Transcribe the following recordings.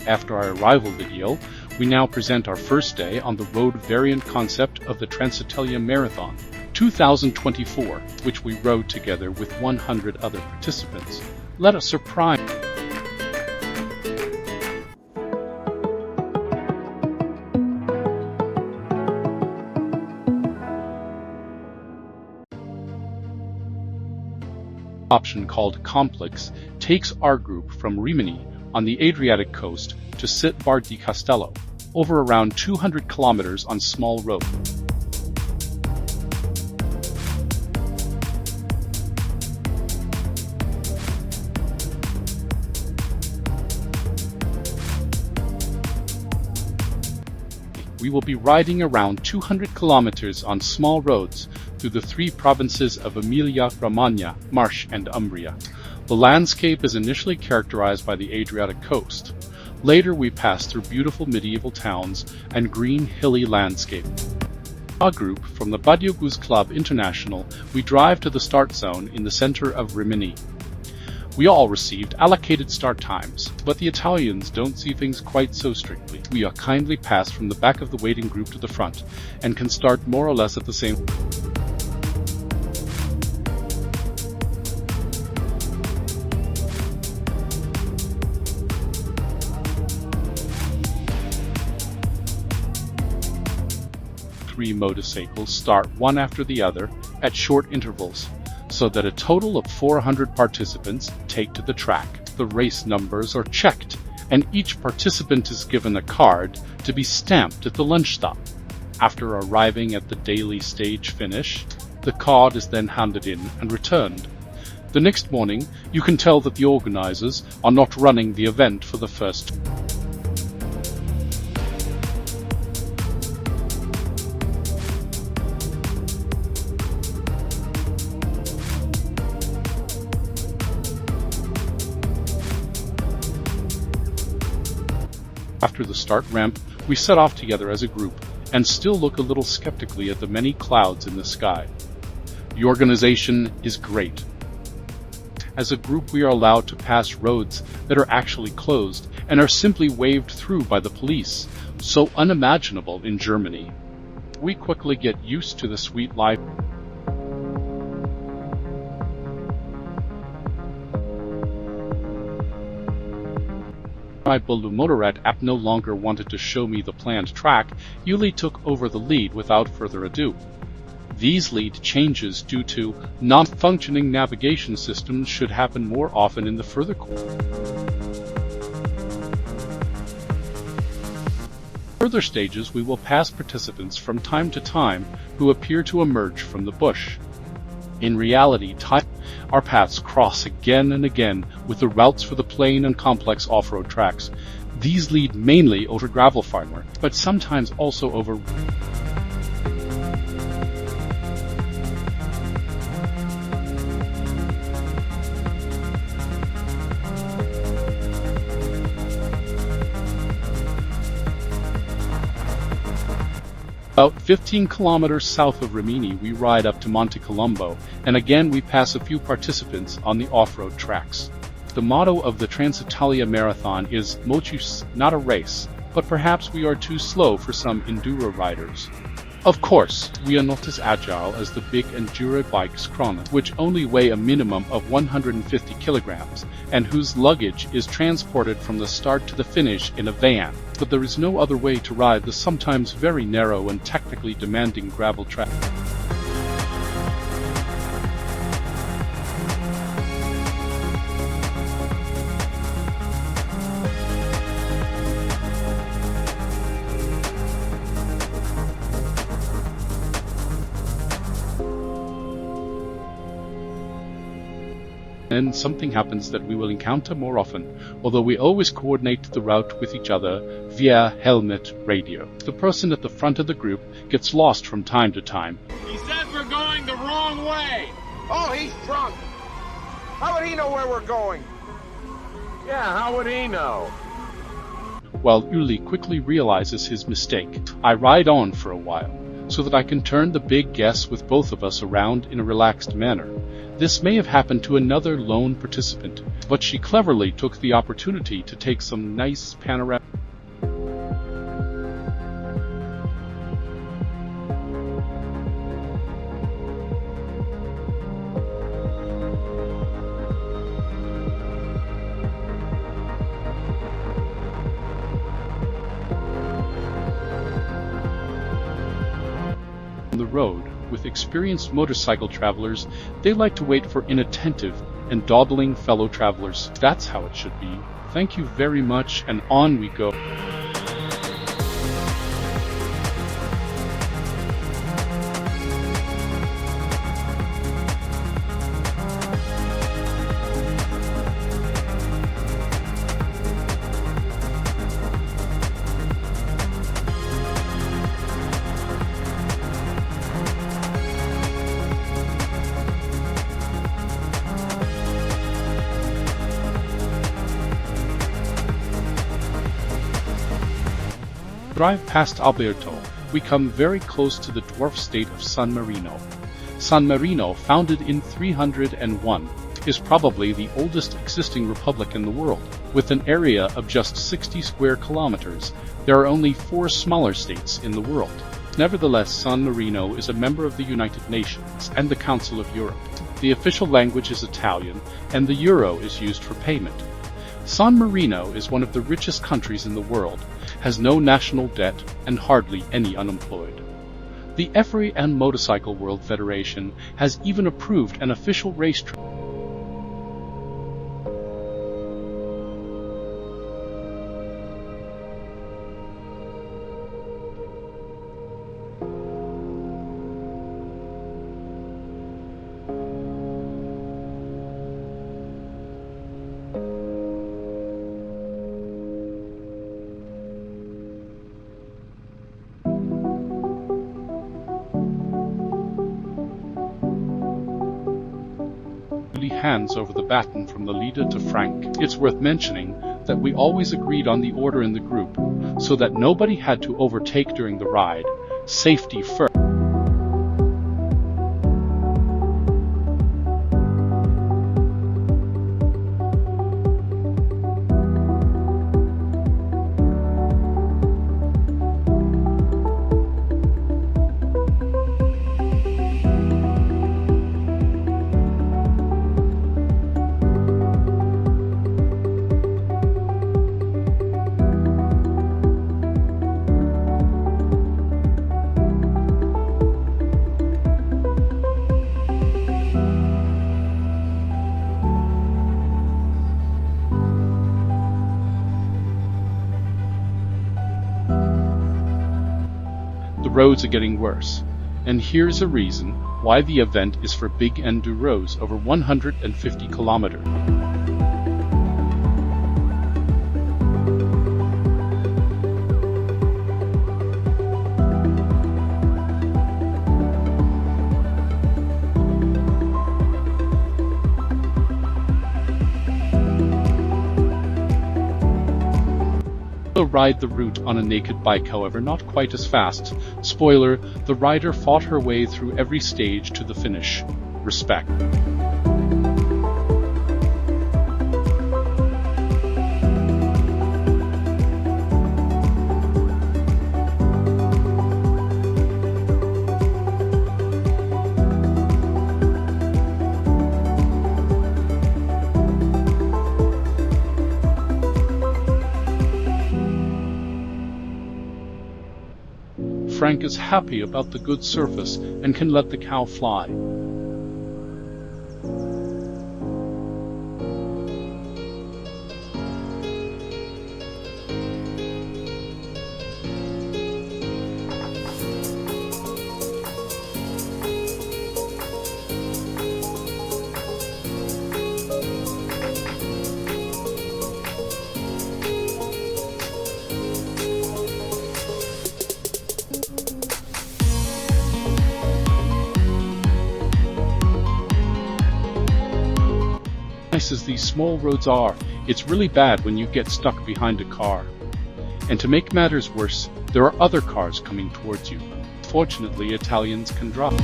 After our arrival video, we now present our first day on the road variant concept of the Transitalia Marathon 2024, which we rode together with 100 other participants. Let us surprise option called Complex takes our group from Rimini on the Adriatic coast to Città di Castello, over around 200 kilometers on small road. We will be riding around 200 kilometers on small roads through the three provinces of Emilia-Romagna, Marche, and Umbria. The landscape is initially characterized by the Adriatic coast. Later we pass through beautiful medieval towns and green hilly landscape. Our group from the Vado Club International, we drive to the start zone in the center of Rimini. We all received allocated start times, but the Italians don't see things quite so strictly. We are kindly passed from the back of the waiting group to the front and can start more or less at the same time. Three motorcycles start one after the other at short intervals, so that a total of 400 participants take to the track. The race numbers are checked, and each participant is given a card to be stamped at the lunch stop. After arriving at the daily stage finish, the card is then handed in and returned. The next morning, you can tell that the organizers are not running the event for the first time. After the start ramp, we set off together as a group and still look a little skeptically at the many clouds in the sky. The organization is great. As a group, we are allowed to pass roads that are actually closed and are simply waved through by the police, so unimaginable in Germany. We quickly get used to the sweet life. My Motorrad app no longer wanted to show me the planned track. Yuli took over the lead without further ado. These lead changes due to non-functioning navigation systems should happen more often in the further stages. We will pass participants from time to time who appear to emerge from the bush. In reality, our paths cross again and again with the routes for the plain and complex off-road tracks. These lead mainly over gravel farmer, but sometimes also over About 15 kilometers south of Rimini, we ride up to Monte Colombo, and again we pass a few participants on the off-road tracks. The motto of the Transitalia Marathon is Motus, not a race, but perhaps we are too slow for some enduro riders. Of course, we are not as agile as the big enduro bikes Chrono, which only weigh a minimum of 150 kilograms, and whose luggage is transported from the start to the finish in a van. But there is no other way to ride the sometimes very narrow and technically demanding gravel track. And something happens that we will encounter more often, although we always coordinate the route with each other via helmet radio. The person at the front of the group gets lost from time to time. He says we're going the wrong way! Oh, he's drunk! How would he know where we're going? Yeah, how would he know? While Uli quickly realizes his mistake, I ride on for a while, so that I can turn the big guess with both of us around in a relaxed manner. This may have happened to another lone participant, but she cleverly took the opportunity to take some nice panorama. On the road, with experienced motorcycle travelers, they like to wait for inattentive and dawdling fellow travelers. That's how it should be. Thank you very much, and on we go. Drive past Alberto, we come very close to the dwarf state of San Marino. San Marino, founded in 301, is probably the oldest existing republic in the world. With an area of just 60 square kilometers, there are only 4 smaller states in the world. Nevertheless, San Marino is a member of the United Nations and the Council of Europe. The official language is Italian, and the euro is used for payment. San Marino is one of the richest countries in the world, has no national debt, and hardly any unemployed. The Effery and Motorcycle World Federation has even approved an official racetrack. Hands over the baton from the leader to Frank. It's worth mentioning that we always agreed on the order in the group, so that nobody had to overtake during the ride. Safety first. Roads are getting worse, and here's a reason why the event is for big enduros over 150 kilometers. Ride the route on a naked bike, however, not quite as fast. Spoiler, the rider fought her way through every stage to the finish. Respect. Frank is happy about the good surface and can let the cow fly. Nice as these small roads are, it's really bad when you get stuck behind a car. And to make matters worse, there are other cars coming towards you. Fortunately, Italians can drive.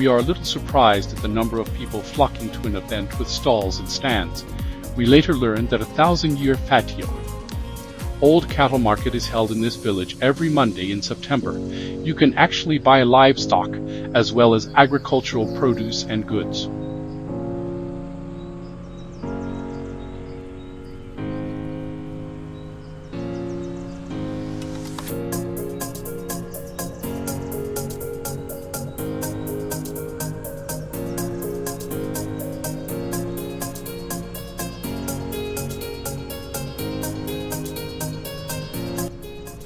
we are a little surprised at the number of people flocking to an event with stalls and stands. We later learned that 1,000-year Fatio, Old Cattle Market, is held in this village every Monday in September. You can actually buy livestock as well as agricultural produce and goods.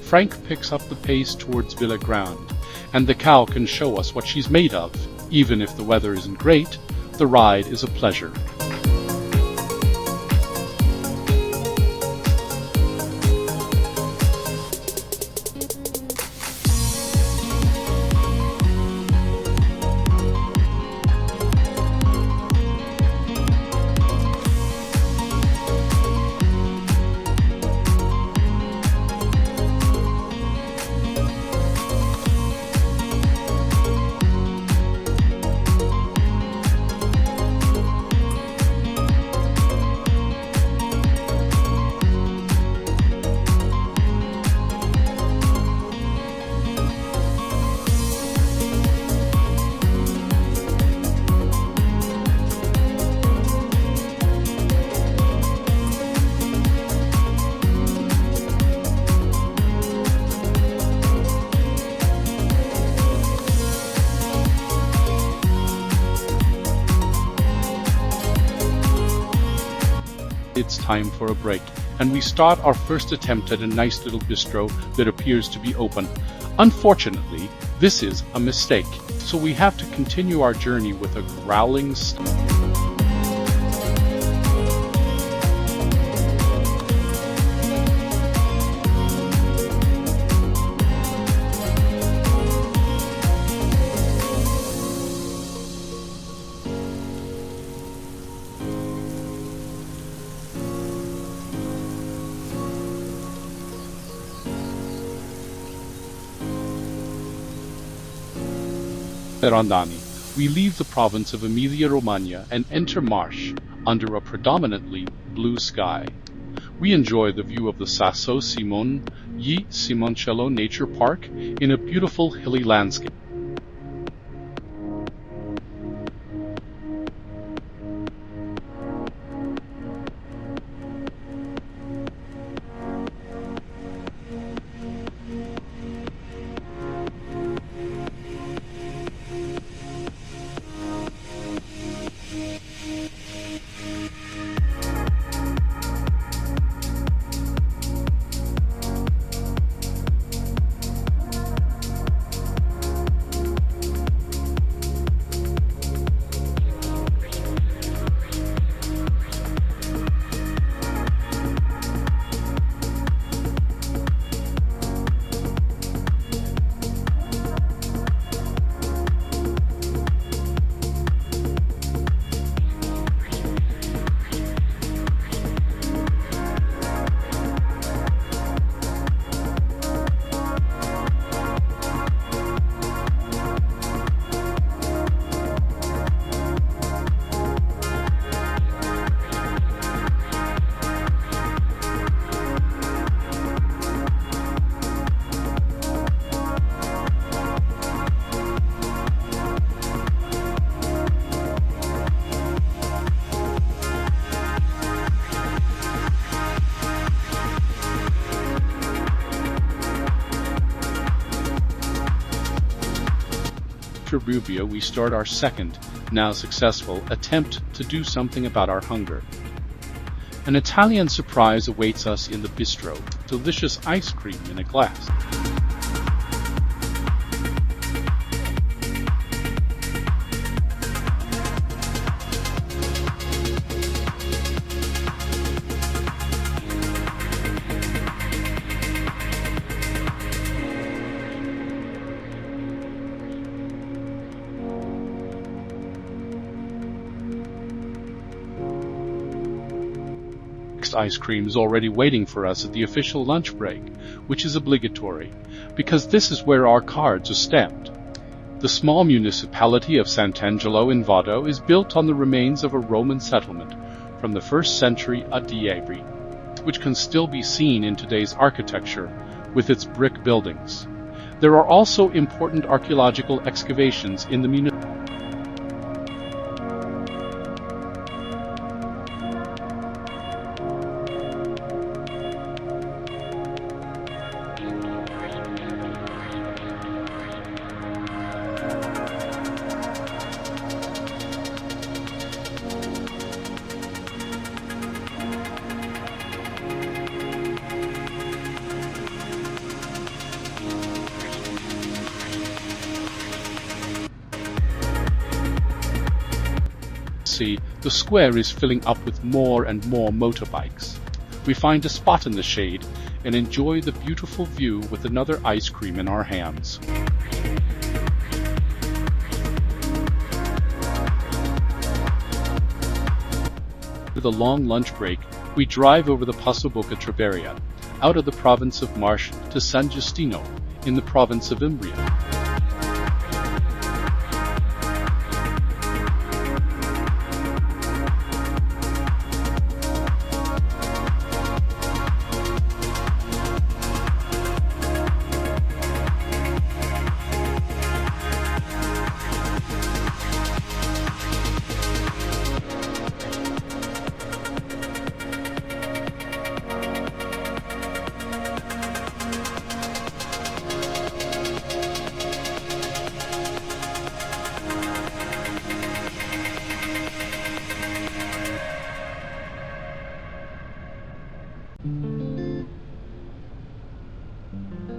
Frank picks up the pace towards Villa Ground, and the cow can show us what she's made of. Even if the weather isn't great, the ride is a pleasure. It's time for a break, and we start our first attempt at a nice little bistro that appears to be open. Unfortunately, this is a mistake, so we have to continue our journey with a growling Rondani. We leave the province of Emilia-Romagna and enter Marche under a predominantly blue sky. We enjoy the view of the Sasso Simon Gli Simoncello Nature Park in a beautiful hilly landscape. Rubia, we start our second, now successful, attempt to do something about our hunger. An Italian surprise awaits us in the bistro, delicious ice cream in a glass. Ice cream is already waiting for us at the official lunch break, which is obligatory, because this is where our cards are stamped. The small municipality of Sant'Angelo in Vado is built on the remains of a Roman settlement from the 1st century AD, which can still be seen in today's architecture with its brick buildings. There are also important archaeological excavations in the municipality. The square is filling up with more and more motorbikes. We find a spot in the shade and enjoy the beautiful view with another ice cream in our hands. With a long lunch break, we drive over the Passaboca Traveria, out of the province of Marche to San Giustino, in the province of Umbria.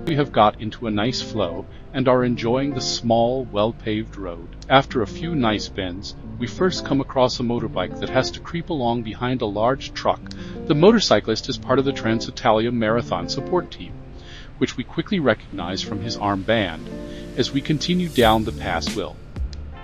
We have got into a nice flow and are enjoying the small, well-paved road. After a few nice bends, we first come across a motorbike that has to creep along behind a large truck. The motorcyclist is part of the Transitalia marathon support team, which we quickly recognize from his armband. As we continue down the pass Will,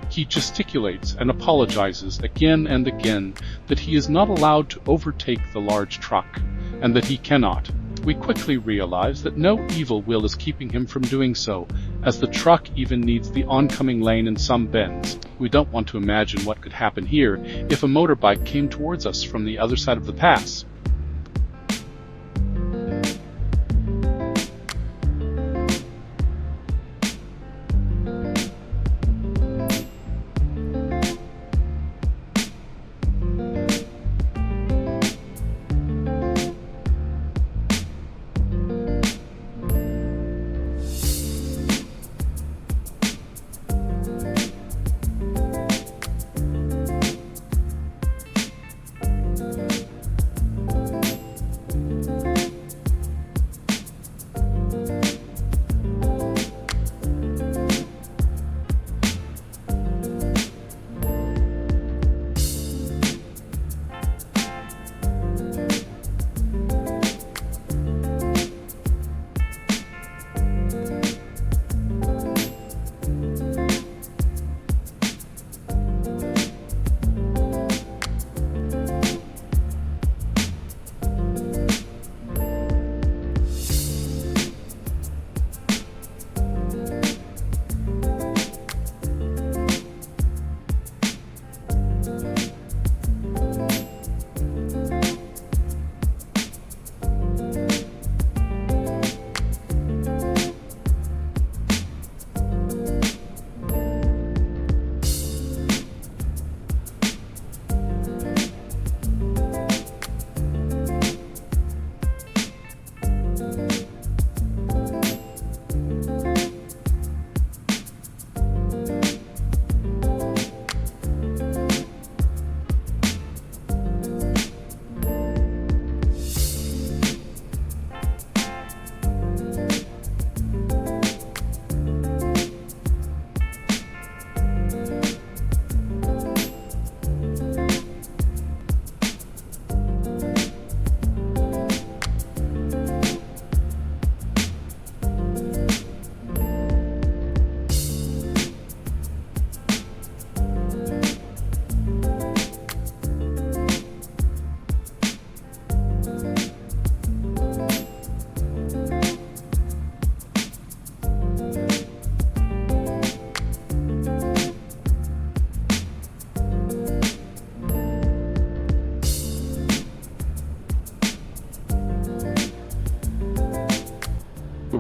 he gesticulates and apologizes again and again that he is not allowed to overtake the large truck, and that he cannot. We quickly realize that no evil will is keeping him from doing so, as the truck even needs the oncoming lane in some bends. We don't want to imagine what could happen here if a motorbike came towards us from the other side of the pass.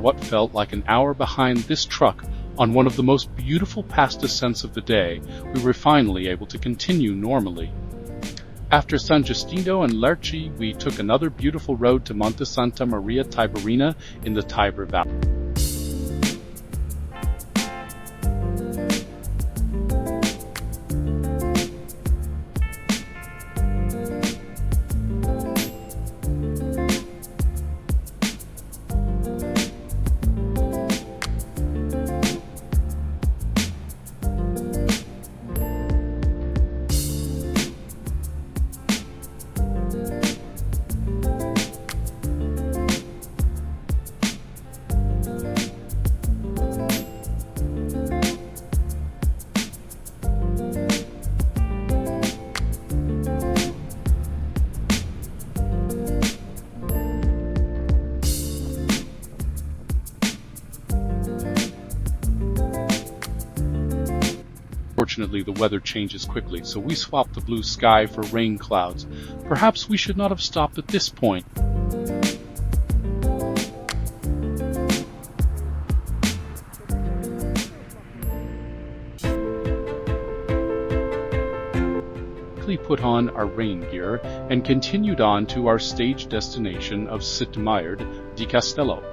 what felt like an hour behind this truck on one of the most beautiful past ascents of the day, we were finally able to continue normally. After San Giustino and Lerci, we took another beautiful road to Monte Santa Maria Tiberina in the Tiber Valley. Fortunately, the weather changes quickly, so we swapped the blue sky for rain clouds. Perhaps we should not have stopped at this point. We put on our rain gear and continued on to our stage destination of Città di Castello.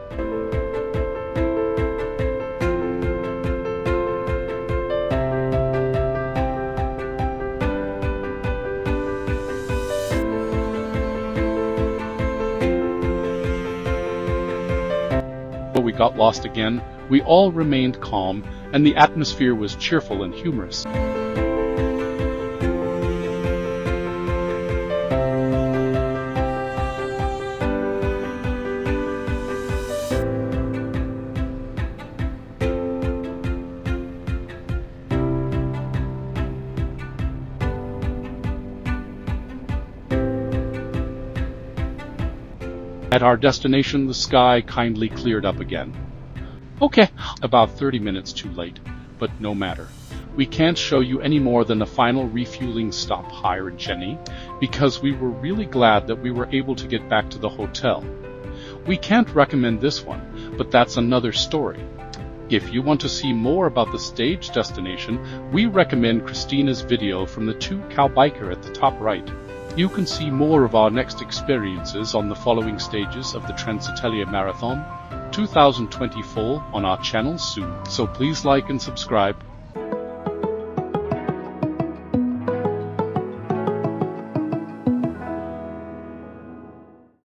We got lost again, we all remained calm, and the atmosphere was cheerful and humorous. At our destination, the sky kindly cleared up again. Okay, about 30 minutes too late, but no matter. We can't show you any more than the final refueling stop higher in Rimini, because we were really glad that we were able to get back to the hotel. We can't recommend this one, but that's another story. If you want to see more about the stage destination, we recommend Christina's video from the 2-cow biker at the top right. You can see more of our next experiences on the following stages of the Transitalia Marathon 2024 on our channel soon, so please like and subscribe.